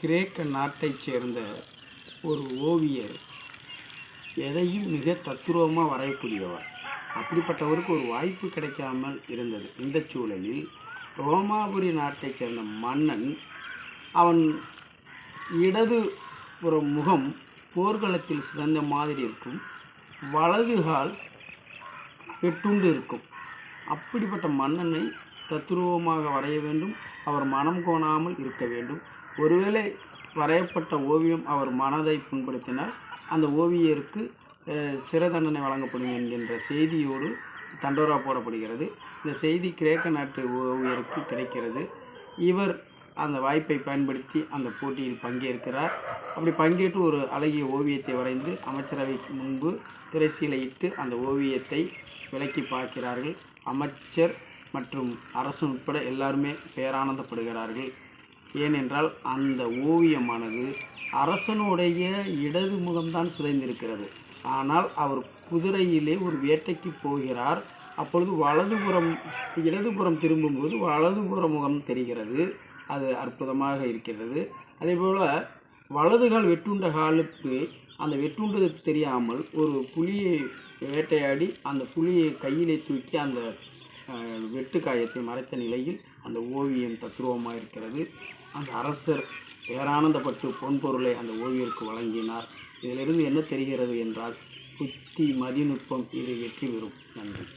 கிரேக்க நாட்டைச் சேர்ந்த ஒரு ஓவியர் எதையும் மிக தத்ரூபமாக வரையக்கூடியவர். அப்படிப்பட்டவருக்கு ஒரு வாய்ப்பு கிடைக்காமல் இருந்தது. இந்த சூழலில் ரோமாபுரி நாட்டைச் சேர்ந்த மன்னன், அவன் இடது புற முகம் போர்க்களத்தில் சிறந்த மாதிரி இருக்கும், வலது கால் வெட்டுண்டு இருக்கும். அப்படிப்பட்ட மன்னனை தத்ரூபமாக வரைய வேண்டும். அவர் மனம் கோணாமல் இருக்க வேண்டும். ஒருவேளை வரையப்பட்ட ஓவியம் அவர் மனதை புண்படுத்தினால் அந்த ஓவியருக்கு சிறை தண்டனை வழங்கப்படும் என்கின்ற செய்தியோடு தண்டோரா போடப்படுகிறது. இந்த செய்தி கிரேக்க நாட்டு ஓவியருக்கு கிடைக்கிறது. இவர் அந்த வாய்ப்பை பயன்படுத்தி அந்த போட்டியில் பங்கேற்கிறார். அப்படி பங்கேற்று ஒரு அழகிய ஓவியத்தை வரைந்து அமைச்சரவைக்கு முன்பு திரைசீலையிட்டு அந்த ஓவியத்தை விலக்கி பார்க்கிறார்கள். அமைச்சர் மற்றும் அரசு உட்பட எல்லாருமே பேரானந்தப்படுகிறார்கள். ஏனென்றால் அந்த ஓவியமானது அரசனுடைய இடது முகம்தான் சிதைந்திருக்கிறது. ஆனால் அவர் குதிரையிலே ஒரு வேட்டைக்கு போகிறார். அப்பொழுது இடதுபுறம் திரும்பும்போது வலதுபுற முகம் தெரிகிறது. அது அற்புதமாக இருக்கிறது. அதேபோல் வலதுகால் வெட்டுண்ட காலுக்கு அந்த வெட்டுண்டது தெரியாமல் ஒரு புலியை வேட்டையாடி அந்த புலியை கையிலே தூக்கி அந்த வெட்டு காயத்தை மறைத்த நிலையில் அந்த ஓவியம் தத்ரூபமாக இருக்கிறது. அந்த அரசர் பேரானந்தப்பட்டு பொன்பொருளை அந்த ஓவியருக்கு வழங்கினார். இதிலிருந்து என்ன தெரிகிறது என்றால், புத்தி மதிநுட்பம் இது வெற்றி பெறும். நன்றி.